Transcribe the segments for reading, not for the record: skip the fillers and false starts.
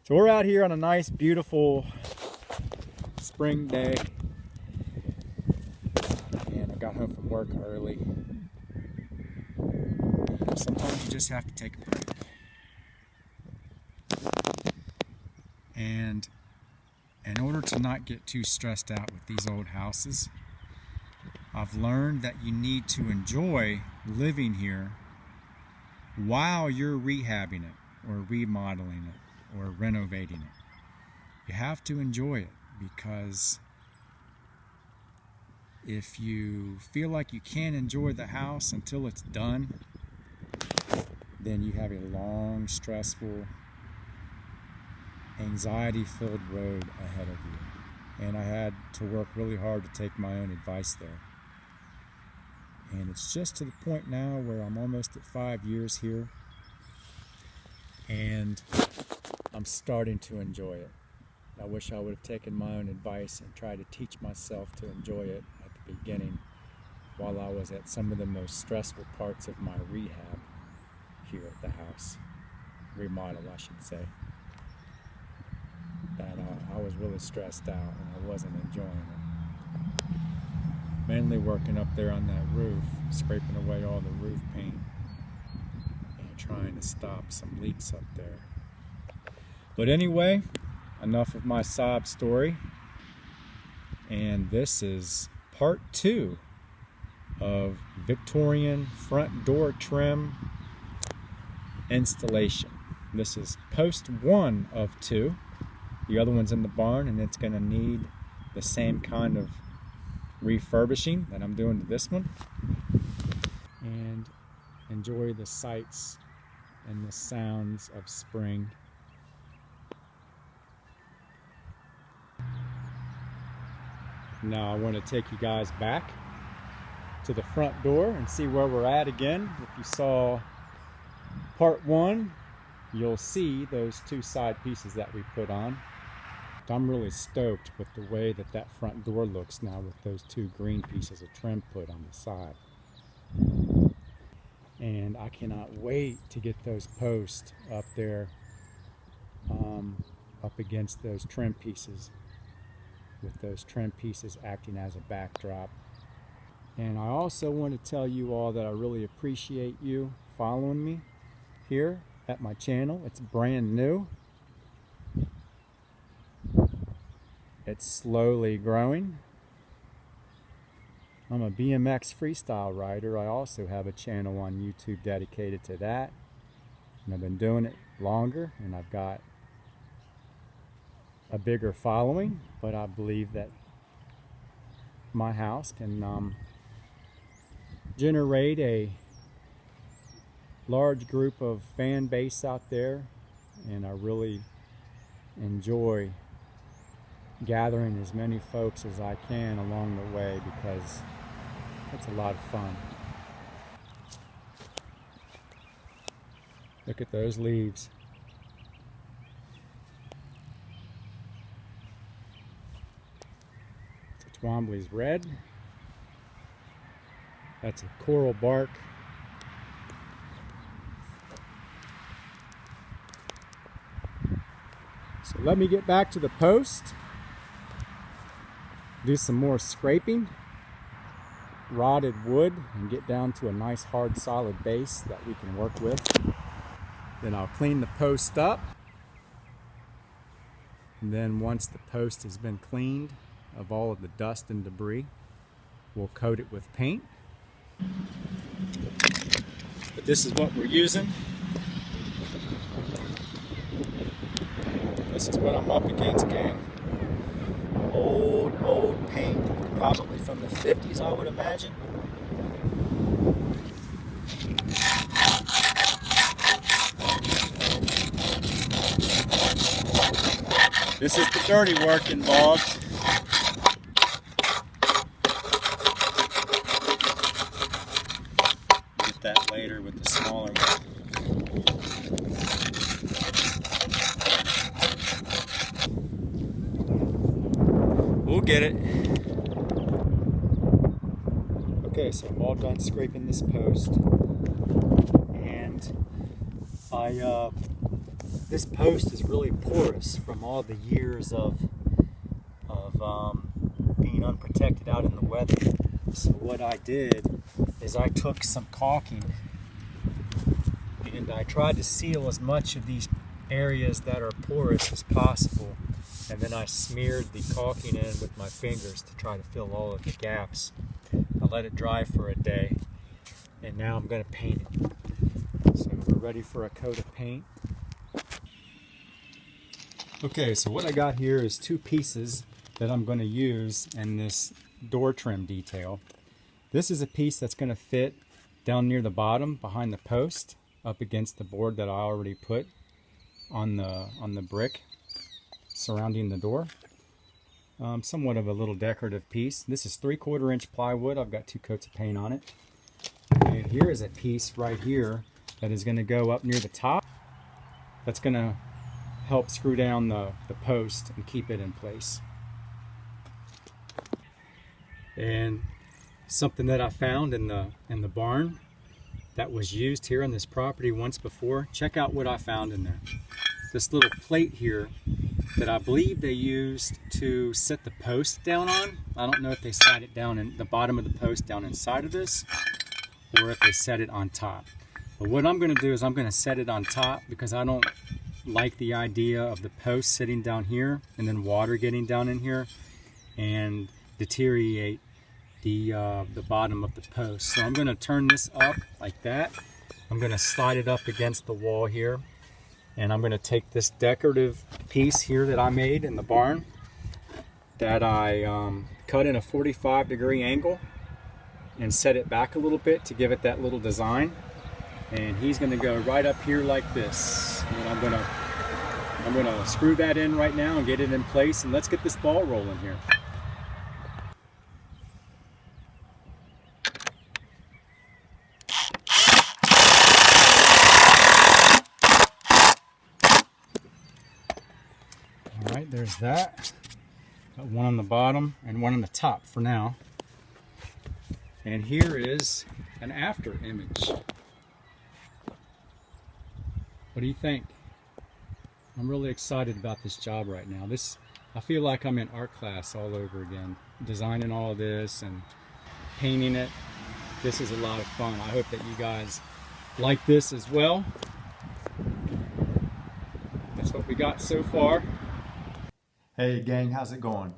So we're out here on a nice, beautiful spring day, and I got home from work early. Sometimes you just have to take a break. And in order to not get too stressed out with these old houses, I've learned that you need to enjoy living here while you're rehabbing it or remodeling it or renovating it. You have to enjoy it, because if you feel like you can't enjoy the house until it's done, then you have a long, stressful, anxiety-filled road ahead of you. And I had to work really hard to take my own advice there. And it's just to the point now where I'm almost at 5 years here, and I'm starting to enjoy it. I wish I would have taken my own advice and tried to teach myself to enjoy it at the beginning while I was at some of the most stressful parts of my rehab here at the house. Remodel, I should say. That I was really stressed out and I wasn't enjoying it. Mainly working up there on that roof, scraping away all the roof paint and trying to stop some leaks up there. But anyway, enough of my sob story, and this is part 2 of Victorian front door trim installation. This is post 1 of 2. The other one's in the barn, and it's going to need the same kind of refurbishing that I'm doing to this one. And enjoy the sights and the sounds of spring. Now I want to take you guys back to the front door and see where we're at again. If you saw part 1, you'll see those 2 side pieces that we put on. I'm really stoked with the way that that front door looks now with those 2 green pieces of trim put on the side. And I cannot wait to get those posts up there, up against those trim pieces, with those trim pieces acting as a backdrop. And I also want to tell you all that I really appreciate you following me here at my channel. It's brand new. It's slowly growing. I'm a BMX freestyle rider. I also have a channel on YouTube dedicated to that. And I've been doing it longer, and I've got a bigger following, but I believe that my house can generate a large group of fan base out there, and I really enjoy gathering as many folks as I can along the way, because it's a lot of fun. Look at those leaves. Twombly's red. That's a coral bark. So let me get back to the post, do some more scraping, rotted wood, and get down to a nice hard solid base that we can work with. Then I'll clean the post up, and then once the post has been cleaned of all of the dust and debris, we'll coat it with paint. But this is what we're using. This is what I'm up against, gang. Old paint, probably from the 50s, I would imagine. This is the dirty work involved. Get that later with the smaller one. We'll get it. Okay, so I'm all done scraping this post, and I this post is really porous from all the years of being unprotected out in the weather. So what I did is I took some caulking and I tried to seal as much of these areas that are porous as possible, and then I smeared the caulking in with my fingers to try to fill all of the gaps. I let it dry for a day, and now I'm going to paint it. So we're ready for a coat of paint. Okay, so what I got here is two pieces that I'm going to use in this door trim detail. This is a piece that's going to fit down near the bottom behind the post up against the board that I already put on the brick surrounding the door. Somewhat of a little decorative piece. This is 3/4 inch plywood. I've got 2 coats of paint on it. And here is a piece right here that is going to go up near the top. That's going to help screw down the post and keep it in place. And something that I found in the barn that was used here on this property once before. Check out what I found in there. This little plate here that I believe they used to set the post down on. I don't know if they sat it down in the bottom of the post down inside of this, or if they set it on top. But what I'm going to do is I'm going to set it on top, because I don't like the idea of the post sitting down here and then water getting down in here and deteriorate the bottom of the post. So I'm going to turn this up like that. I'm going to slide it up against the wall here, and I'm going to take this decorative piece here that I made in the barn that I cut in a 45-degree angle and set it back a little bit to give it that little design. And he's going to go right up here like this. And I'm going to screw that in right now and get it in place, and let's get this ball rolling here. All right, there's that. Got one on the bottom and one on the top for now. And here is an after image. What do you think? I'm really excited about this job right now. I feel like I'm in art class all over again, designing all of this and painting it. This is a lot of fun. I hope that you guys like this as well. That's what we got so far. Hey gang, how's it going?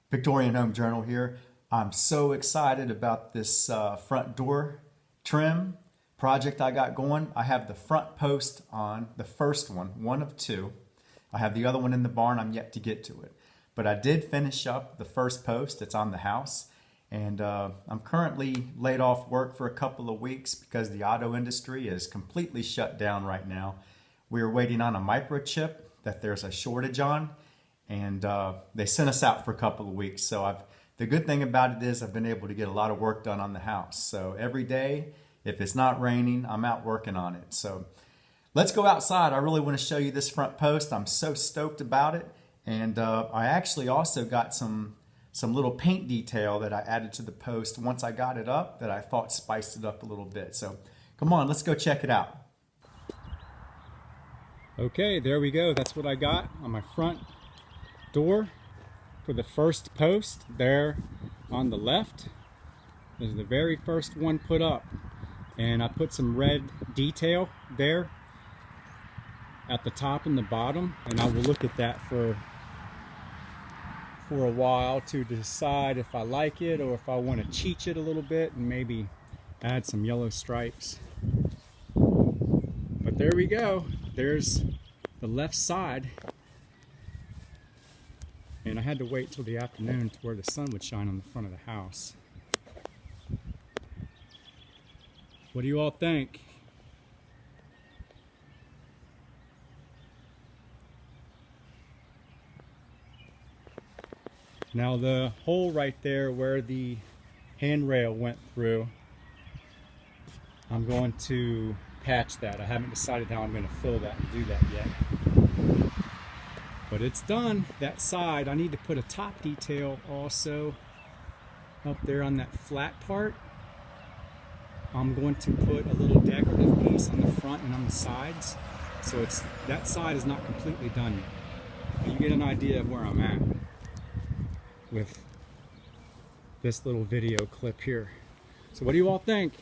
Victorian Home Journal here. I'm so excited about this front door trim project I got going. I have the front post on, the first one of 2. I have the other one in the barn. I'm yet to get to it. But I did finish up the first post. It's on the house. And I'm currently laid off work for a couple of weeks because the auto industry is completely shut down right now. We're waiting on a microchip that there's a shortage on. And they sent us out for a couple of weeks. So the good thing about it is I've been able to get a lot of work done on the house. So every day, if it's not raining, I'm out working on it. So let's go outside. I really want to show you this front post. I'm so stoked about it. And I actually also got some little paint detail that I added to the post once I got it up that I thought spiced it up a little bit. So come on, let's go check it out. Okay, there we go. That's what I got on my front door for the first post there on the left. This is the very first one put up, and I put some red detail there at the top and the bottom, and I will look at that for a while to decide if I like it or if I want to cheat it a little bit and maybe add some yellow stripes. But there we go. There's the left side. And I had to wait till the afternoon to where the sun would shine on the front of the house. What do you all think? Now the hole right there where the handrail went through, I'm going to patch that. I haven't decided how I'm going to fill that and do that yet. But it's done, that side. I need to put a top detail also up there on that flat part. I'm going to put a little decorative piece on the front and on the sides So that side is not completely done yet. But you get an idea of where I'm at with this little video clip here. So what do you all think?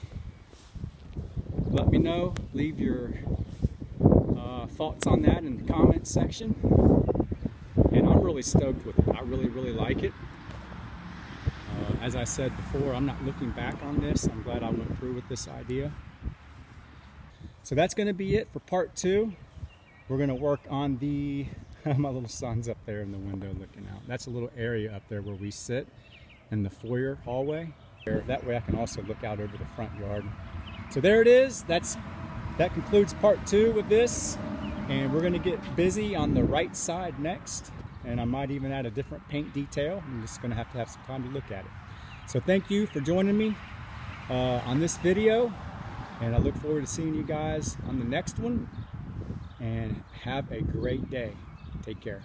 Let me know. Leave your thoughts on that in the comments section. And I'm really stoked with it. I really like it. As I said before, I'm not looking back on this. I'm glad I went through with this idea. So that's going to be it for part 2. We're going to work on the my little son's up there in the window looking out. That's a little area up there where we sit in the foyer hallway. That way I can also look out over the front yard. So there it is. That concludes part 2 with this. And we're going to get busy on the right side next. And I might even add a different paint detail. I'm just going to have some time to look at it. So thank you for joining me on this video. And I look forward to seeing you guys on the next one. And have a great day. Take care.